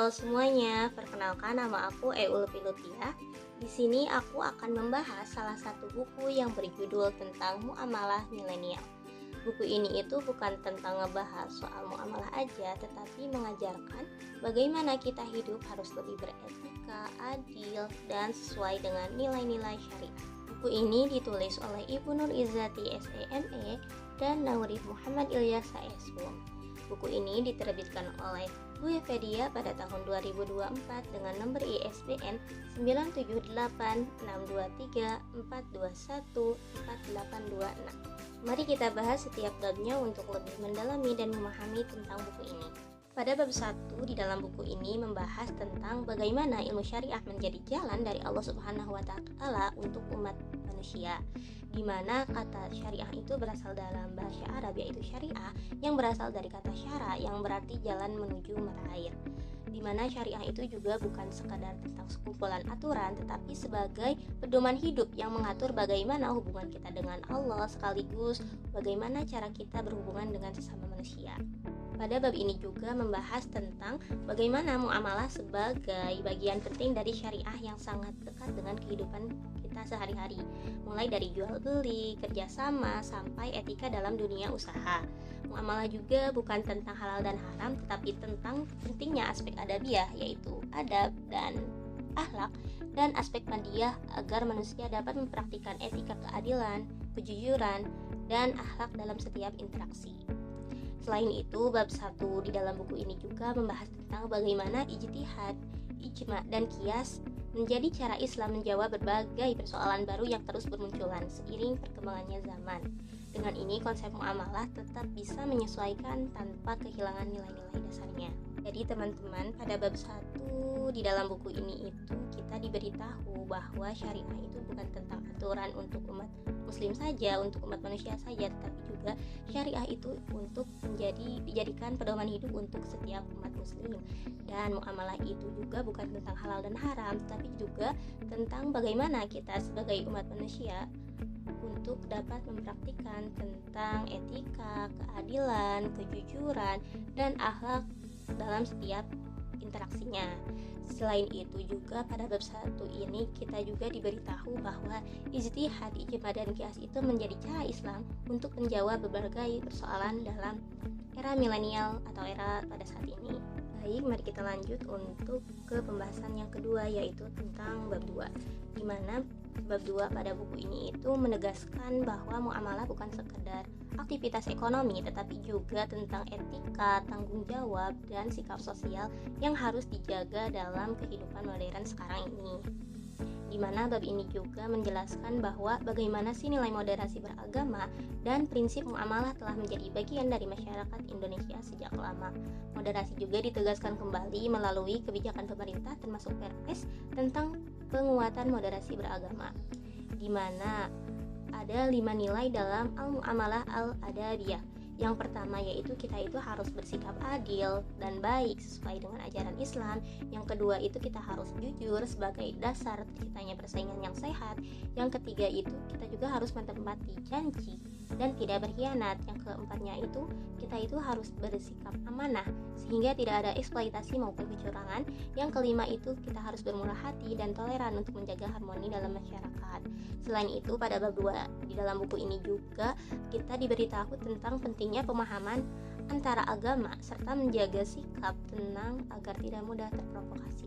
Halo semuanya, perkenalkan nama aku Eul Pilutia. Di sini aku akan membahas salah satu buku yang berjudul tentang muamalah milenial. Buku ini itu bukan tentang ngebahas soal muamalah aja, tetapi mengajarkan bagaimana kita hidup harus lebih beretika, adil, dan sesuai dengan nilai-nilai syariat. Buku ini ditulis oleh Ibu Nur Izzati SEME dan Naurif Muhammad Ilyas SHM. Buku ini diterbitkan oleh Wikipedia pada tahun 2024 dengan nomor ISBN 9786234214826. Mari kita bahas setiap babnya untuk lebih mendalami dan memahami tentang buku ini. Pada bab 1 di dalam buku ini membahas tentang bagaimana ilmu syariah menjadi jalan dari Allah Subhanahu wa taala untuk umat manusia, di mana kata syariah itu berasal dalam bahasa Arab yaitu syariah yang berasal dari kata syara yang berarti jalan menuju mata air, di mana syariah itu juga bukan sekadar tentang sekumpulan aturan tetapi sebagai pedoman hidup yang mengatur bagaimana hubungan kita dengan Allah sekaligus bagaimana cara kita berhubungan dengan sesama manusia. Pada bab ini juga membahas tentang bagaimana muamalah sebagai bagian penting dari syariah yang sangat dekat dengan kehidupan kita sehari-hari, mulai dari jual beli, kerjasama, sampai etika dalam dunia usaha. Muamalah juga bukan tentang halal dan haram, tetapi tentang pentingnya aspek adabiah, yaitu adab dan akhlak, dan aspek madiyah agar manusia dapat mempraktikkan etika keadilan, kejujuran, dan akhlak dalam setiap interaksi. Selain itu, bab 1 di dalam buku ini juga membahas tentang bagaimana ijtihad, ijma, dan qiyas menjadi cara Islam menjawab berbagai persoalan baru yang terus bermunculan seiring perkembangannya zaman. Dengan ini, konsep muamalah tetap bisa menyesuaikan tanpa kehilangan nilai-nilai dasarnya. Jadi teman-teman, pada bab 1 di dalam buku ini itu kita diberitahu bahwa syariah itu bukan tentang aturan untuk umat muslim saja, untuk umat manusia saja, tetapi juga syariah itu untuk dijadikan pedoman hidup untuk setiap umat muslim. Dan muamalah itu juga bukan tentang halal dan haram, tetapi juga tentang bagaimana kita sebagai umat manusia untuk dapat mempraktikkan tentang etika, keadilan, kejujuran, dan akhlak dalam setiap interaksinya. Selain itu juga pada bab 1 ini kita juga diberitahu bahwa ijtihad, ijma, dan qiyas itu menjadi cara Islam untuk menjawab berbagai persoalan dalam era milenial atau era pada saat ini. Baik, mari kita lanjut untuk ke pembahasan yang kedua, yaitu tentang bab 2, di mana bab 2 pada buku ini itu menegaskan bahwa muamalah bukan sekedar aktivitas ekonomi, tetapi juga tentang etika, tanggung jawab, dan sikap sosial yang harus dijaga dalam kehidupan modern sekarang ini. Di mana bab ini juga menjelaskan bahwa bagaimana sih nilai moderasi beragama dan prinsip muamalah telah menjadi bagian dari masyarakat Indonesia sejak lama. Moderasi juga ditegaskan kembali melalui kebijakan pemerintah termasuk Perpres tentang penguatan moderasi beragama, di mana ada 5 nilai dalam al-muamalah al-adabiyah. Yang pertama yaitu kita itu harus bersikap adil dan baik sesuai dengan ajaran Islam. Yang kedua itu kita harus jujur sebagai dasar terciptanya persaingan yang sehat. Yang ketiga itu kita juga harus menepati janji dan tidak berkhianat. Yang keempatnya itu kita itu harus bersikap amanah sehingga tidak ada eksploitasi maupun kecurangan. Yang kelima itu kita harus bermurah hati dan toleran untuk menjaga harmoni dalam masyarakat. Selain itu pada bab 2 di dalam buku ini juga kita diberitahu tentang pentingnya pemahaman antara agama serta menjaga sikap tenang agar tidak mudah terprovokasi.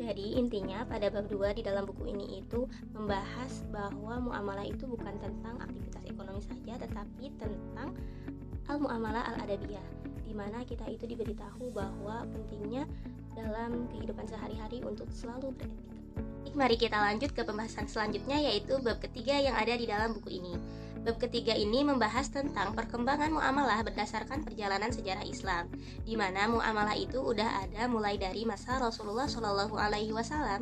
Jadi intinya pada bab 2 di dalam buku ini itu membahas bahwa muamalah itu bukan tentang aktivitas ekonomi saja, tetapi tentang al-muamalah al-adabiyah, di mana kita itu diberitahu bahwa pentingnya dalam kehidupan sehari-hari untuk selalu beretika. Mari kita lanjut ke pembahasan selanjutnya, yaitu bab ketiga yang ada di dalam buku ini. Bab ketiga ini membahas tentang perkembangan muamalah berdasarkan perjalanan sejarah Islam, di mana muamalah itu udah ada mulai dari masa Rasulullah SAW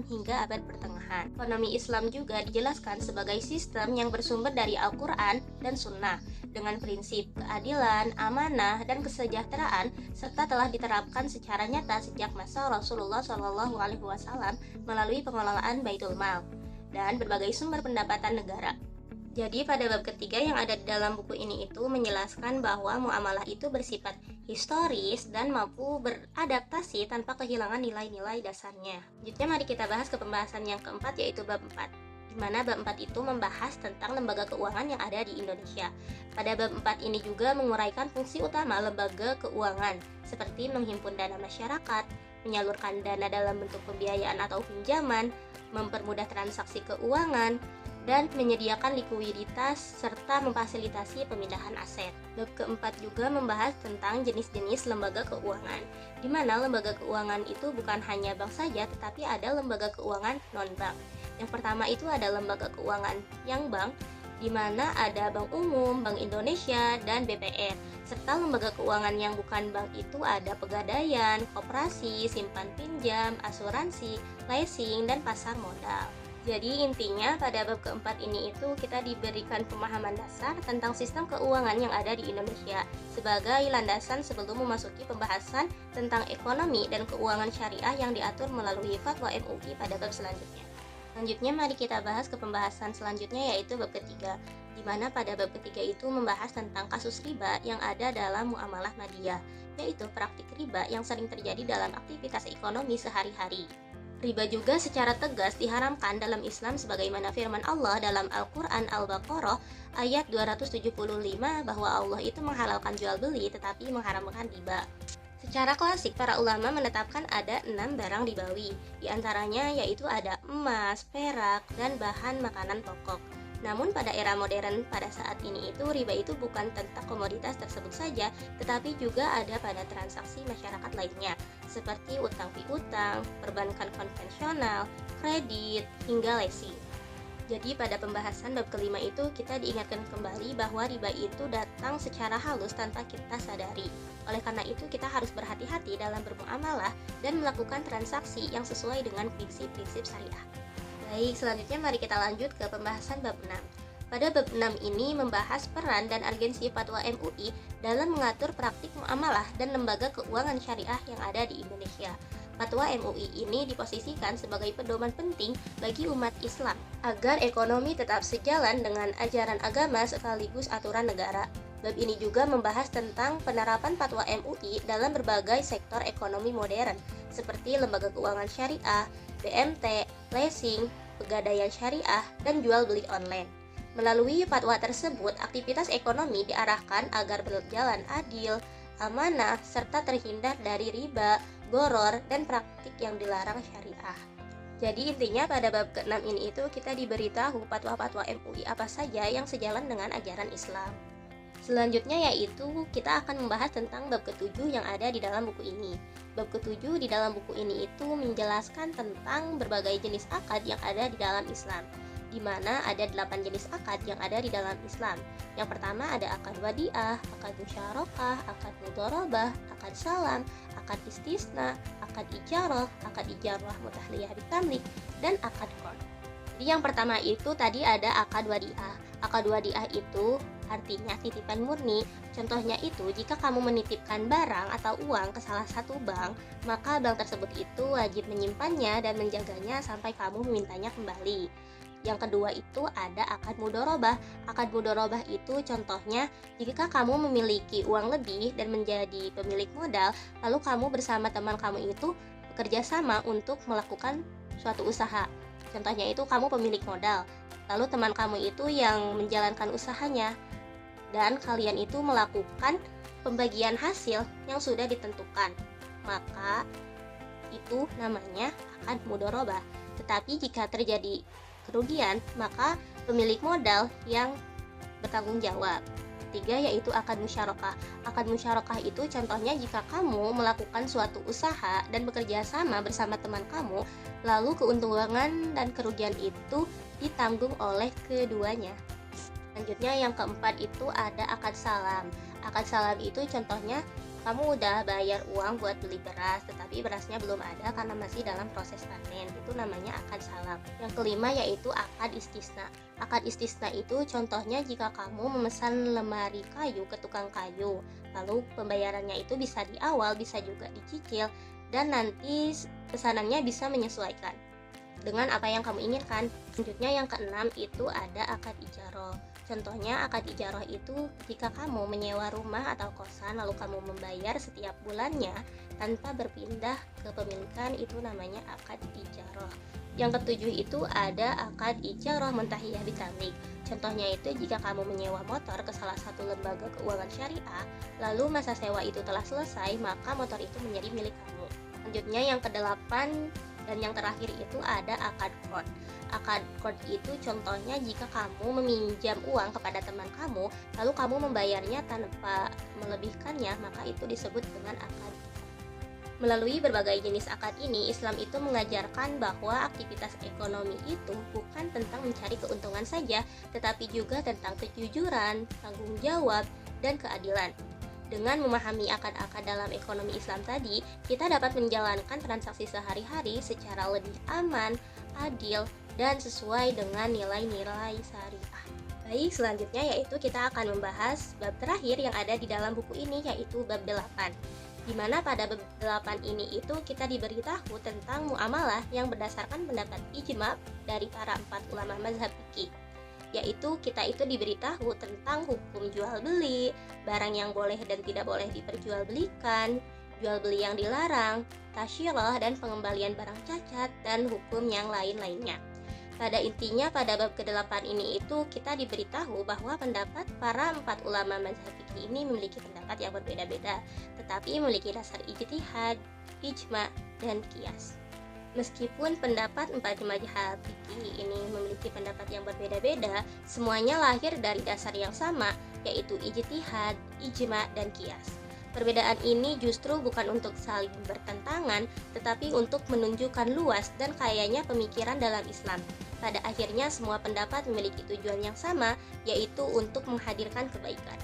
hingga abad pertengahan. Ekonomi Islam juga dijelaskan sebagai sistem yang bersumber dari Al-Quran dan Sunnah, dengan prinsip keadilan, amanah, dan kesejahteraan, serta telah diterapkan secara nyata sejak masa Rasulullah SAW melalui pengelolaan Baitul Mal dan berbagai sumber pendapatan negara. Jadi pada bab ketiga yang ada di dalam buku ini itu menjelaskan bahwa muamalah itu bersifat historis dan mampu beradaptasi tanpa kehilangan nilai-nilai dasarnya. Selanjutnya mari kita bahas ke pembahasan yang keempat, yaitu bab 4, di mana bab 4 itu membahas tentang lembaga keuangan yang ada di Indonesia. Pada bab 4 ini juga menguraikan fungsi utama lembaga keuangan seperti menghimpun dana masyarakat, menyalurkan dana dalam bentuk pembiayaan atau pinjaman, mempermudah transaksi keuangan, dan menyediakan likuiditas serta memfasilitasi pemindahan aset. Bab keempat juga membahas tentang jenis-jenis lembaga keuangan, di mana lembaga keuangan itu bukan hanya bank saja, tetapi ada lembaga keuangan non-bank. Yang pertama itu ada lembaga keuangan yang bank, di mana ada Bank Umum, Bank Indonesia, dan BPR. Serta lembaga keuangan yang bukan bank itu ada pegadaian, koperasi, simpan pinjam, asuransi, leasing, dan pasar modal. Jadi intinya pada bab keempat ini itu kita diberikan pemahaman dasar tentang sistem keuangan yang ada di Indonesia sebagai landasan sebelum memasuki pembahasan tentang ekonomi dan keuangan syariah yang diatur melalui Fatwa MUI pada bab selanjutnya. Selanjutnya mari kita bahas ke pembahasan selanjutnya, yaitu bab ketiga, di mana pada bab ketiga itu membahas tentang kasus riba yang ada dalam muamalah madiyah, yaitu praktik riba yang sering terjadi dalam aktivitas ekonomi sehari-hari. Riba juga secara tegas diharamkan dalam Islam sebagaimana firman Allah dalam Al-Quran Al-Baqarah ayat 275 bahwa Allah itu menghalalkan jual beli tetapi mengharamkan riba. Secara klasik para ulama menetapkan ada 6 barang ribawi, diantaranya yaitu ada emas, perak, dan bahan makanan pokok. Namun pada era modern pada saat ini itu riba itu bukan tentang komoditas tersebut saja, tetapi juga ada pada transaksi masyarakat lainnya seperti utang piutang, perbankan konvensional, kredit, hingga leasing. Jadi pada pembahasan bab kelima itu kita diingatkan kembali bahwa riba itu datang secara halus tanpa kita sadari. Oleh karena itu kita harus berhati-hati dalam bermuamalah dan melakukan transaksi yang sesuai dengan prinsip-prinsip syariah. Baik, selanjutnya mari kita lanjut ke pembahasan bab 6. Pada bab 6 ini membahas peran dan urgensi Fatwa MUI dalam mengatur praktik muamalah dan lembaga keuangan syariah yang ada di Indonesia. Fatwa MUI ini diposisikan sebagai pedoman penting bagi umat Islam agar ekonomi tetap sejalan dengan ajaran agama sekaligus aturan negara. Bab ini juga membahas tentang penerapan Fatwa MUI dalam berbagai sektor ekonomi modern seperti lembaga keuangan syariah, BMT, leasing, pegadaian syariah, dan jual beli online. Melalui fatwa tersebut, aktivitas ekonomi diarahkan agar berjalan adil, amanah, serta terhindar dari riba, boror, dan praktik yang dilarang syariah. Jadi intinya pada bab ke-6 ini itu kita diberitahu fatwa-fatwa MUI apa saja yang sejalan dengan ajaran Islam. Selanjutnya yaitu kita akan membahas tentang bab ke-7 yang ada di dalam buku ini. Bab ke-7 di dalam buku ini itu menjelaskan tentang berbagai jenis akad yang ada di dalam Islam, di mana ada 8 jenis akad yang ada di dalam Islam. Yang pertama ada akad wadiah, akad musyarakah, akad mudharabah, akad salam, akad istisna, akad ijarah mutahliyah bitamlik, dan akad qard. Jadi yang pertama itu tadi ada akad wadiah. Akad wadiah itu artinya titipan murni. Contohnya itu jika kamu menitipkan barang atau uang ke salah satu bank, maka bank tersebut itu wajib menyimpannya dan menjaganya sampai kamu memintanya kembali. Yang kedua itu ada akad mudharabah. Akad mudharabah itu contohnya jika kamu memiliki uang lebih dan menjadi pemilik modal, lalu kamu bersama teman kamu itu bekerja sama untuk melakukan suatu usaha. Contohnya itu kamu pemilik modal, lalu teman kamu itu yang menjalankan usahanya, dan kalian itu melakukan pembagian hasil yang sudah ditentukan, maka itu namanya akad mudharabah. Tetapi jika terjadi kerugian, maka pemilik modal yang bertanggung jawab. Ketiga yaitu akad musyarakah. Akad musyarakah itu contohnya jika kamu melakukan suatu usaha dan bekerja sama bersama teman kamu, lalu keuntungan dan kerugian itu ditanggung oleh keduanya. Selanjutnya yang keempat itu ada akad salam. Akad salam itu contohnya kamu udah bayar uang buat beli beras, tetapi berasnya belum ada karena masih dalam proses panen. Itu namanya akad salam. Yang kelima yaitu akad istisna. Akad istisna itu contohnya jika kamu memesan lemari kayu ke tukang kayu, lalu pembayarannya itu bisa di awal, bisa juga dicicil, dan nanti pesanannya bisa menyesuaikan. dengan apa yang kamu inginkan. Selanjutnya yang keenam itu ada akad ijaroh. Contohnya akad ijaroh itu jika kamu menyewa rumah atau kosan lalu kamu membayar setiap bulannya tanpa berpindah kepemilikan, itu namanya akad ijaroh. Yang ketujuh itu ada akad ijaroh muntahiyah bitamlik. Contohnya itu jika kamu menyewa motor ke salah satu lembaga keuangan syariah, lalu masa sewa itu telah selesai, maka motor itu menjadi milik kamu. Selanjutnya yang kedelapan dan yang terakhir itu ada akad qard. Akad qard itu contohnya jika kamu meminjam uang kepada teman kamu, lalu kamu membayarnya tanpa melebihkannya, maka itu disebut dengan akad. Melalui berbagai jenis akad ini, Islam itu mengajarkan bahwa aktivitas ekonomi itu bukan tentang mencari keuntungan saja, tetapi juga tentang kejujuran, tanggung jawab, dan keadilan. Dengan memahami akad-akad dalam ekonomi Islam tadi, kita dapat menjalankan transaksi sehari-hari secara lebih aman, adil, dan sesuai dengan nilai-nilai syariah. Baik, selanjutnya yaitu kita akan membahas bab terakhir yang ada di dalam buku ini, yaitu bab 8. Di mana pada bab 8 ini itu kita diberitahu tentang muamalah yang berdasarkan pendapat ijma dari para 4 ulama mazhab fikih. Yaitu kita itu diberitahu tentang hukum jual beli, barang yang boleh dan tidak boleh diperjualbelikan, jual beli yang dilarang, tasyirah dan pengembalian barang cacat, dan hukum yang lain-lainnya. Pada intinya pada bab ke-8 ini itu kita diberitahu bahwa pendapat para 4 ulama mazhab fikih ini memiliki pendapat yang berbeda-beda, tetapi memiliki dasar ijtihad, ijma, dan qiyas. Meskipun pendapat 4 mazhab fikih ini memiliki pendapat yang berbeda-beda, semuanya lahir dari dasar yang sama, yaitu ijtihad, ijma, dan qiyas. Perbedaan ini justru bukan untuk saling bertentangan, tetapi untuk menunjukkan luas dan kayanya pemikiran dalam Islam. Pada akhirnya semua pendapat memiliki tujuan yang sama, yaitu untuk menghadirkan kebaikan.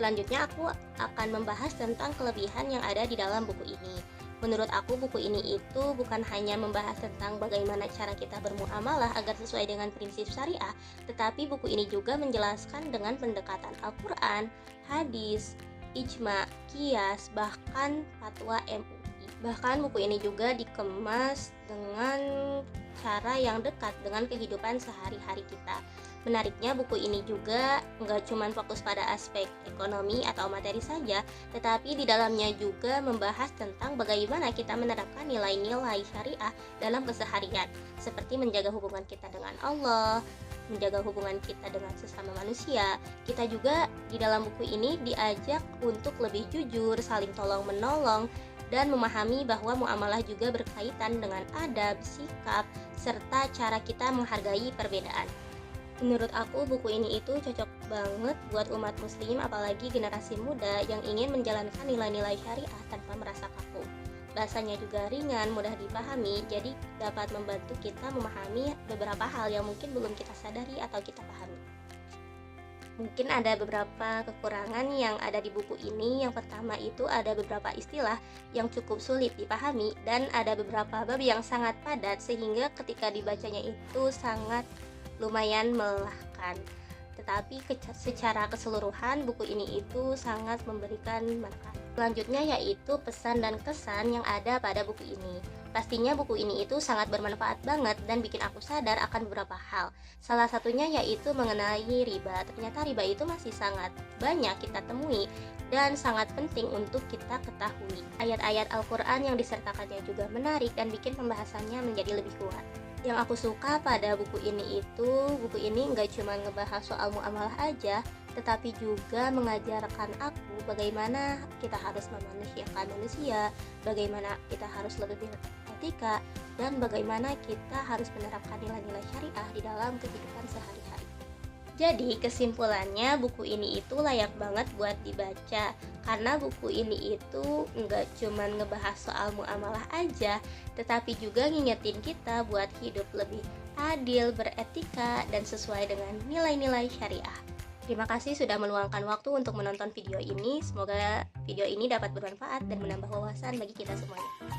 Selanjutnya aku akan membahas tentang kelebihan yang ada di dalam buku ini. Menurut aku buku ini itu bukan hanya membahas tentang bagaimana cara kita bermuamalah agar sesuai dengan prinsip syariah, tetapi buku ini juga menjelaskan dengan pendekatan Al-Quran, hadis, ijma, qiyas, bahkan fatwa MUI. Bahkan buku ini juga dikemas dengan cara yang dekat dengan kehidupan sehari-hari kita. Menariknya buku ini juga nggak cuma fokus pada aspek ekonomi atau materi saja, tetapi di dalamnya juga membahas tentang bagaimana kita menerapkan nilai-nilai syariah dalam keseharian, seperti menjaga hubungan kita dengan Allah, menjaga hubungan kita dengan sesama manusia. Kita juga di dalam buku ini diajak untuk lebih jujur, saling tolong-menolong, dan memahami bahwa muamalah juga berkaitan dengan adab, sikap, serta cara kita menghargai perbedaan. Menurut aku buku ini itu cocok banget buat umat muslim, apalagi generasi muda yang ingin menjalankan nilai-nilai syariah tanpa merasa kaku. Bahasanya juga ringan, mudah dipahami, jadi dapat membantu kita memahami beberapa hal yang mungkin belum kita sadari atau kita pahami. Mungkin ada beberapa kekurangan yang ada di buku ini. Yang pertama itu ada beberapa istilah yang cukup sulit dipahami, dan ada beberapa bab yang sangat padat sehingga ketika dibacanya itu sangat lumayan melelahkan. Tetapi secara keseluruhan buku ini itu sangat memberikan manfaat. Selanjutnya yaitu pesan dan kesan yang ada pada buku ini. Pastinya buku ini itu sangat bermanfaat banget dan bikin aku sadar akan beberapa hal. Salah satunya yaitu mengenai riba. Ternyata riba itu masih sangat banyak kita temui dan sangat penting untuk kita ketahui. Ayat-ayat Al-Quran yang disertakannya juga menarik dan bikin pembahasannya menjadi lebih kuat. Yang aku suka pada buku ini itu, buku ini nggak cuma ngebahas soal muamalah aja, tetapi juga mengajarkan aku bagaimana kita harus memanusiakan manusia, bagaimana kita harus lebih beretika, dan bagaimana kita harus menerapkan nilai-nilai syariah di dalam kehidupan sehari-hari. Jadi kesimpulannya buku ini itu layak banget buat dibaca, karena buku ini itu nggak cuma ngebahas soal muamalah aja, tetapi juga ngingetin kita buat hidup lebih adil, beretika, dan sesuai dengan nilai-nilai syariah. Terima kasih sudah meluangkan waktu untuk menonton video ini. Semoga video ini dapat bermanfaat dan menambah wawasan bagi kita semuanya.